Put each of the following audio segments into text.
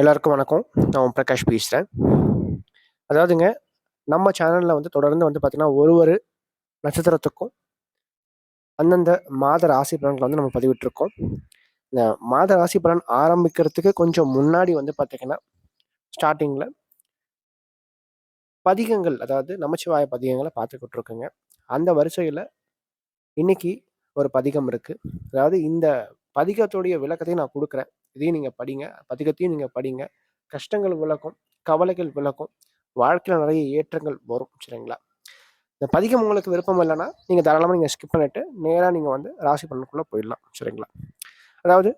எல்லாருக்கும் வணக்கம். நான் பிரகாஷ் பேசுகிறேன். அதாவதுங்க, நம்ம சேனலில் தொடர்ந்து பார்த்தீங்கன்னா, ஒரு நட்சத்திரத்துக்கும் அந்தந்த மாத ராசி பலன்களை நம்ம பதிவிட்டிருக்கோம். இந்த மாத ராசி பலன் ஆரம்பிக்கிறதுக்கு கொஞ்சம் முன்னாடி பார்த்தீங்கன்னா, ஸ்டார்டிங்கில் பதிகங்கள், அதாவது நமச்சிவாய பதிகங்களை பார்த்துக்கிட்டு இருக்குங்க. அந்த வரிசையில் இன்னைக்கு ஒரு பதிகம் இருக்குது. அதாவது இந்த பதிகத்துடைய விளக்கத்தையும் நான் கொடுக்குறேன். இதையும் நீங்கள் படிங்க. பதிகத்தையும் நீங்கள் படிங்க. கஷ்டங்கள் விளக்கும், கவலைகள் விளக்கும், வாழ்க்கையில் நிறைய ஏற்றங்கள் வரும். சரிங்களா? இந்த பதிகம் உங்களுக்கு விருப்பம் இல்லைன்னா நீங்கள் தாராளமாக நீங்கள் ஸ்கிப் பண்ணிட்டு நேராக நீங்கள் ராசி பலனுக்குள்ளே போயிடலாம். சரிங்களா? அதாவது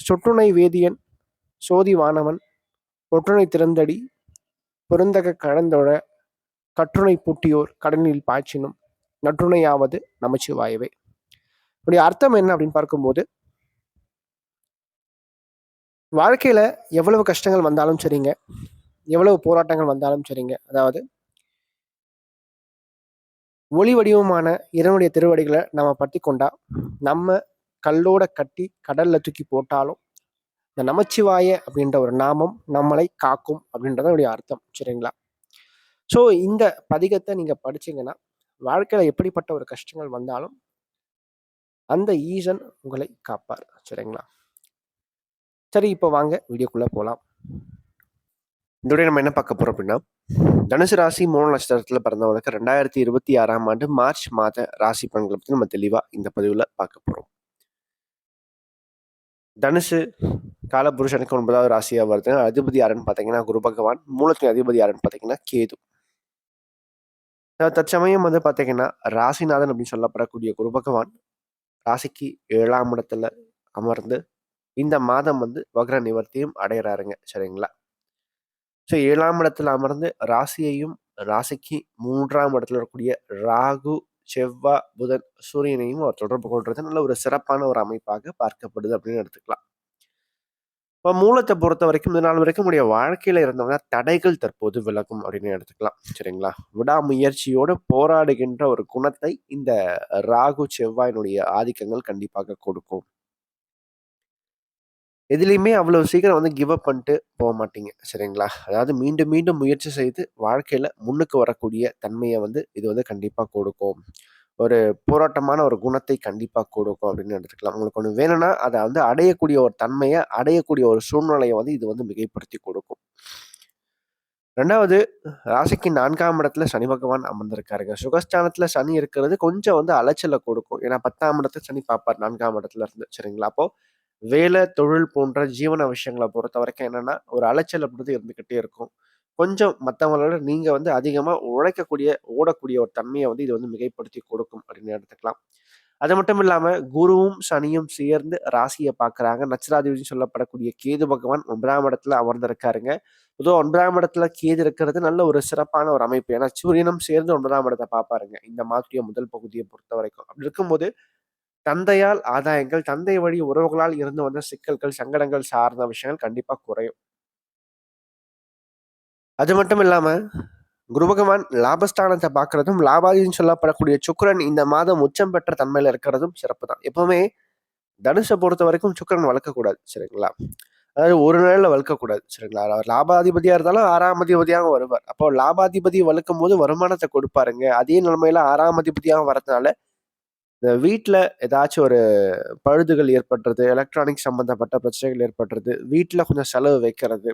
சொற்றுணை வேதியன் சோதி வானவன் ஒற்றுணை திறந்தடி பொருந்தக கழந்தோழ கற்றுணை பூட்டியோர் கடலில் பாய்ச்சினும் நற்றுணையாவது நமச்சிவாயவே. இப்படி அர்த்தம் என்ன அப்படின்னு பார்க்கும்போது, வாழ்க்கையில எவ்வளவு கஷ்டங்கள் வந்தாலும் சரிங்க, எவ்வளவு போராட்டங்கள் வந்தாலும் சரிங்க, அதாவது ஒளி வடிவமான இறைவனுடைய திருவடிகளை நம்ம பற்றி கொண்டா, நம்ம கல்லோட கட்டி கடல்ல தூக்கி போட்டாலும் இந்த நமச்சிவாய அப்படின்ற ஒரு நாமம் நம்மளை காக்கும் அப்படின்றத அர்த்தம். சரிங்களா? ஸோ இந்த பதிகத்தை நீங்க படிச்சீங்கன்னா, வாழ்க்கையில எப்படிப்பட்ட ஒரு கஷ்டங்கள் வந்தாலும் அந்த ஈசன் உங்களை காப்பார். சரிங்களா? சரி, இப்போ வாங்க வீடியோக்குள்ள போகலாம். இதோடய நம்ம என்ன பார்க்க போறோம் அப்படின்னா, தனுசு ராசி மூல நட்சத்திரத்தில் பிறந்தவங்களுக்கு 2026ஆம் ஆண்டு மார்ச் மாத ராசி பலன்களை பற்றி நம்ம தெளிவாக இந்த பதிவில் பார்க்க போகிறோம். தனுசு காலபுருஷனுக்கு 9வது ராசியாக வருது. அதிபதி யாருன்னு பார்த்தீங்கன்னா குரு பகவான். மூலத்தின் அதிபதி யாருன்னு பார்த்தீங்கன்னா கேது. தற்சமயம் பார்த்தீங்கன்னா ராசிநாதன் அப்படின்னு சொல்லப்படக்கூடிய குரு பகவான் ராசிக்கு 7ஆம் இடத்துல அமர்ந்து இந்த மாதம் வக்ர நிவர்த்தியும் அடையிறாருங்க. சரிங்களா? ஸோ 7ஆம் இடத்துல அமர்ந்து ராசியையும் ராசிக்கு 3ஆம் இடத்துல இருக்கக்கூடிய ராகு செவ்வா புதன் சூரியனையும் அவர் தொடர்பு கொள்றது நல்ல ஒரு சிறப்பான ஒரு அமைப்பாக பார்க்கப்படுது அப்படின்னு எடுத்துக்கலாம். இப்போ மூலத்தை பொறுத்த வரைக்கும் இந்த நாள் வரைக்கும் உடைய வாழ்க்கையில இருந்தவங்க தடைகள் தற்போது விலகும் அப்படின்னு எடுத்துக்கலாம். சரிங்களா? விடாமுயற்சியோடு போராடுகின்ற ஒரு குணத்தை இந்த ராகு செவ்வாயினுடைய ஆதிக்கங்கள் கண்டிப்பாக கொடுக்கும். எதுலையுமே அவ்வளவு சீக்கிரம் கிவ் அப் பண்ணிட்டு போக மாட்டீங்க. சரிங்களா? அதாவது மீண்டும் மீண்டும் முயற்சி செய்து வாழ்க்கையில முன்னுக்கு வரக்கூடிய தன்மையை இது கண்டிப்பா கொடுக்கும். ஒரு போராட்டமான ஒரு குணத்தை கண்டிப்பா கொடுக்கும் அப்படின்னு எடுத்துக்கலாம். உங்களுக்கு ஒண்ணு வேணும்னா அதை அடையக்கூடிய ஒரு தன்மையை, அடையக்கூடிய ஒரு சூழ்நிலையை இது மிகைப்படுத்தி கொடுக்கும். 2வது, ராசிக்கு 4ஆம் இடத்துல சனி பகவான் அமர்ந்திருக்காருங்க. சுகஸ்தானத்துல சனி இருக்கிறது கொஞ்சம் அலைச்சலை கொடுக்கும். ஏன்னா 10ஆம் இடத்துல சனி பார்ப்பார் 4ஆம் இடத்துல இருந்து. சரிங்களா? அப்போ வேலை, தொழில் போன்ற ஜீவன விஷயங்களை பொறுத்த வரைக்கும் என்னன்னா, ஒரு அலைச்சல் அப்படின்றது இருந்துகிட்டே இருக்கும். கொஞ்சம் மற்றவங்களோட நீங்க அதிகமா உழைக்கக்கூடிய, ஓடக்கூடிய ஒரு தன்மையை இது மிகைப்படுத்தி கொடுக்கும் அப்படின்னு எடுத்துக்கலாம். அது மட்டும் இல்லாம குருவும் சனியும் சேர்ந்து ராசியை பார்க்குறாங்க. நட்சத்திராதிபதி சொல்லப்படக்கூடிய கேது பகவான் 9ஆம் இடத்துல அமர்ந்திருக்காருங்க. பொதுவாக 9ஆம் இடத்துல கேது இருக்கிறது நல்ல ஒரு சிறப்பான ஒரு அமைப்பு. ஏன்னா சூரியனும் சேர்ந்து 9ஆம் இடத்தை பார்ப்பாருங்க இந்த மாதிரிய முதல் பகுதியை பொறுத்த வரைக்கும். அப்படி இருக்கும்போது தந்தையால் ஆதாயங்கள், தந்தை வழி உறவுகளால் இருந்து வந்த சிக்கல்கள், சங்கடங்கள் சார்ந்த விஷயங்கள் கண்டிப்பா குறையும். அது மட்டும் இல்லாம குரு பகவான் லாபஸ்தானத்தை பார்க்கறதும், லாபாதின்னு சொல்லப்படக்கூடிய சுக்கிரன் இந்த மாதம் உச்சம் பெற்ற தன்மையில இருக்கிறதும் சிறப்பு தான். எப்பவுமே தனுஷை பொறுத்த வரைக்கும் சுக்கிரன் வளர்க்கக்கூடாது. சரிங்களா? அதாவது ஒரு நாள்ல வளர்க்கக்கூடாது. சரிங்களா? அவர் லாபாதிபதியா இருந்தாலும் 6ஆம் அதிபதியாக வருவார். அப்போ லாபாதிபதி வளர்க்கும் போது வருமானத்தை கொடுப்பாருங்க. அதே நிலைமையில 6ஆம் அதிபதியாக வரதுனால இந்த வீட்டில் ஏதாச்சும் ஒரு பழுதுகள் ஏற்படுறது, எலக்ட்ரானிக் சம்பந்தப்பட்ட பிரச்சனைகள் ஏற்படுறது, வீட்டில் கொஞ்சம் செலவு வைக்கிறது,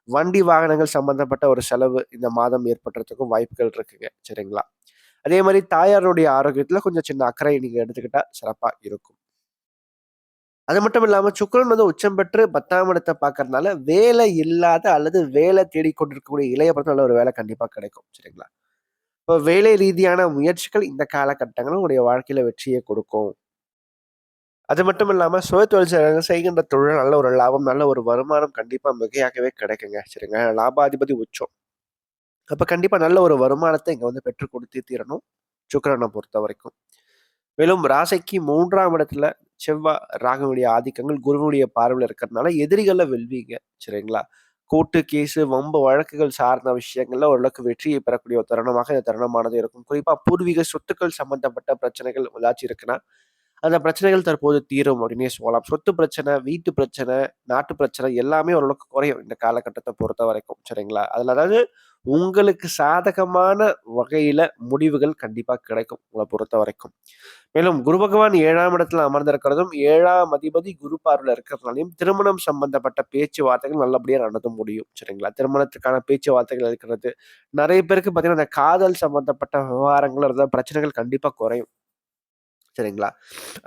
வண்டி வாகனங்கள் சம்பந்தப்பட்ட ஒரு செலவு இந்த மாதம் ஏற்படுறதுக்கும் வாய்ப்புகள் இருக்குங்க. சரிங்களா? அதே மாதிரி தாயாருடைய ஆரோக்கியத்துல கொஞ்சம் சின்ன அக்கறை நீங்க எடுத்துக்கிட்டா சிறப்பா இருக்கும். அது மட்டும் இல்லாம சுக்கிரன் உச்சம் பெற்று 10ஆம் இடத்தை பார்க்கறதுனால வேலை இல்லாத அல்லது வேலை தேடிக்கொண்டிருக்கக்கூடிய இளைய படத்துல நல்ல ஒரு வேலை கண்டிப்பா கிடைக்கும். சரிங்களா? இப்போ வேலை ரீதியான முயற்சிகள் இந்த காலகட்டங்களும் உங்களுடைய வாழ்க்கையில வெற்றியை கொடுக்கும். அது மட்டும் இல்லாம சுயதொழில் செய்கின்ற தொழில் நல்ல ஒரு லாபம், நல்ல ஒரு வருமானம் கண்டிப்பா மிகையாகவே கிடைக்குங்க. சரிங்க? லாபாதிபதி உச்சம். அப்ப கண்டிப்பா நல்ல ஒரு வருமானத்தை இங்க பெற்றுக் கொடுத்தே தீரணும், சுக்கிரனை பொறுத்த வரைக்கும். மேலும் ராசிக்கு 3ஆம் இடத்துல செவ்வாய், ராகுனுடைய ஆதிக்கங்கள் குருவுடைய பார்வையில் இருக்கிறதுனால எதிரிகளை வெல்வீங்க. சரிங்களா? கோர்ட்டு, கேஸு, வம்பு வழக்குகள் சார்ந்த விஷயங்கள்ல ஓரளவுக்கு வெற்றியை பெறக்கூடிய ஒரு தருணமாக இந்த தருணமானது இருக்கும். குறிப்பா பூர்வீக சொத்துக்கள் சம்பந்தப்பட்ட பிரச்சனைகள் ஏதாச்சும் இருக்குன்னா, அந்த பிரச்சனைகள் தற்போது தீரும் அப்படின்னே சொல்லலாம். சொத்து பிரச்சனை, வீட்டு பிரச்சனை, நாட்டு பிரச்சனை எல்லாமே ஓரளவுக்கு குறையும் இந்த காலகட்டத்த பொறுத்தவரைக்கும். சரிங்களா? அதுல அதாவது உங்களுக்கு சாதகமான வகையில முடிவுகள் கண்டிப்பா கிடைக்கும், உங்கள பொறுத்தவரைக்கும். மேலும் குரு பகவான் 7ஆம் இடத்துல அமர்ந்திருக்கிறதும், 7ஆம் அதிபதி குரு பார்வையில இருக்கிறதுனாலயும், திருமணம் சம்பந்தப்பட்ட பேச்சுவார்த்தைகள் நல்லபடியா நடந்து முடியும். சரிங்களா? திருமணத்துக்கான பேச்சுவார்த்தைகள் இருக்கிறது. நெறைய பேருக்கு பார்த்தீங்கன்னா, இந்த காதல் சம்பந்தப்பட்ட விவகாரங்கள் இருந்தா பிரச்சனைகள் கண்டிப்பா குறையும். சரிங்களா?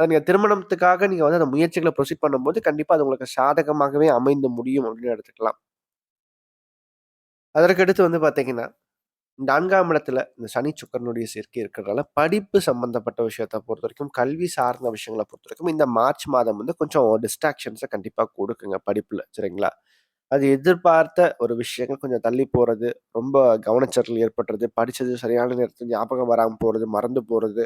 நீங்க திருமணத்துக்காக நீங்க வந்து அந்த முயற்சிகள ப்ரொசீட் பண்ணும்போது, கண்டிப்பா அது உங்களுக்கு சாதகமாகவே அமைந்து முடியும் அப்படின்னு எடுத்துக்கலாம். அதற்கடுத்து வந்து பார்த்தீங்கன்னா, 4ஆம் இடத்துல இந்த சனி, சுக்கிரனுடைய சேர்க்கை இருக்கிறதால, படிப்பு சம்பந்தப்பட்ட விஷயத்த பொறுத்தவரைக்கும், கல்வி சார்ந்த விஷயங்கள பொறுத்தவரைக்கும், இந்த மார்ச் மாதம் வந்து கொஞ்சம் டிஸ்ட்ராக்ஷன்ஸ கண்டிப்பா குடுக்குங்க படிப்புல. சரிங்களா? அது எதிர்பார்த்த ஒரு விஷயங்கள் கொஞ்சம் தள்ளி போறது, ரொம்ப கவனச்சிதறல் ஏற்படுறது, படிச்சது சரியான நேரத்துல ஞாபகம் வராம போறது, மறந்து போறது.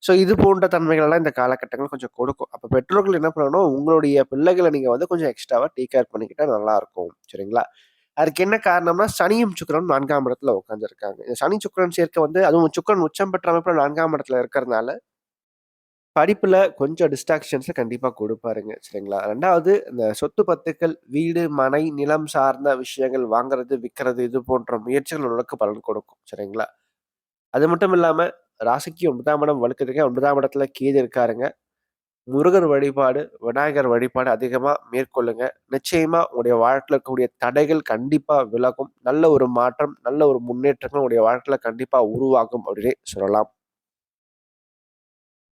ஸோ இது போன்ற தன்மைகளெல்லாம் இந்த காலகட்டங்கள் கொஞ்சம் கொடுக்கும். அப்ப பெற்றோர்கள் என்ன பண்ணணும், உங்களுடைய பிள்ளைகள நீங்க வந்து கொஞ்சம் எக்ஸ்ட்ராவா டேக் கேர் பண்ணிக்கிட்டா நல்லாருக்கும். சரிங்களா? அதுக்கு என்ன காரணம்னா, சனியும், சுக்கிரனும் 4ஆம் இடத்துல உட்கார்ந்திருக்காங்க. இந்த சனி, சுக்கிரன் சேர்க்கை வந்து அதுவும் சுக்கிரன் உச்சம் பெற்ற அமைப்புல 4ஆம் இடத்துல இருக்கிறதுனால, படிப்புல கொஞ்சம் டிஸ்ட்ராக்ஷன்ஸ கண்டிப்பா குடுப்பாருங்க. சரிங்களா? 2வது இந்த சொத்து பத்துக்கள், வீடு, மனை, நிலம் சார்ந்த விஷயங்கள் வாங்குறது, விக்கிறது இது போன்ற முயற்சிகள் ஓரளவுக்கு பலன் கொடுக்கும். சரிங்களா? அது மட்டும் இல்லாம ராசிக்கு 9ஆம் இடம் வலுக்குதுங்க. 9ஆம் இடத்துல கேது இருக்காருங்க. முருகர் வழிபாடு, விநாயகர் வழிபாடு அதிகமா மேற்கொள்ளுங்க. நிச்சயமா உங்களுடைய வாழ்க்கையில இருக்கக்கூடிய தடைகள் கண்டிப்பா விலகும். நல்ல ஒரு மாற்றம், நல்ல ஒரு முன்னேற்றங்கள் உங்களுடைய வாழ்க்கையில கண்டிப்பா உருவாகும் அப்படின்னே சொல்லலாம்.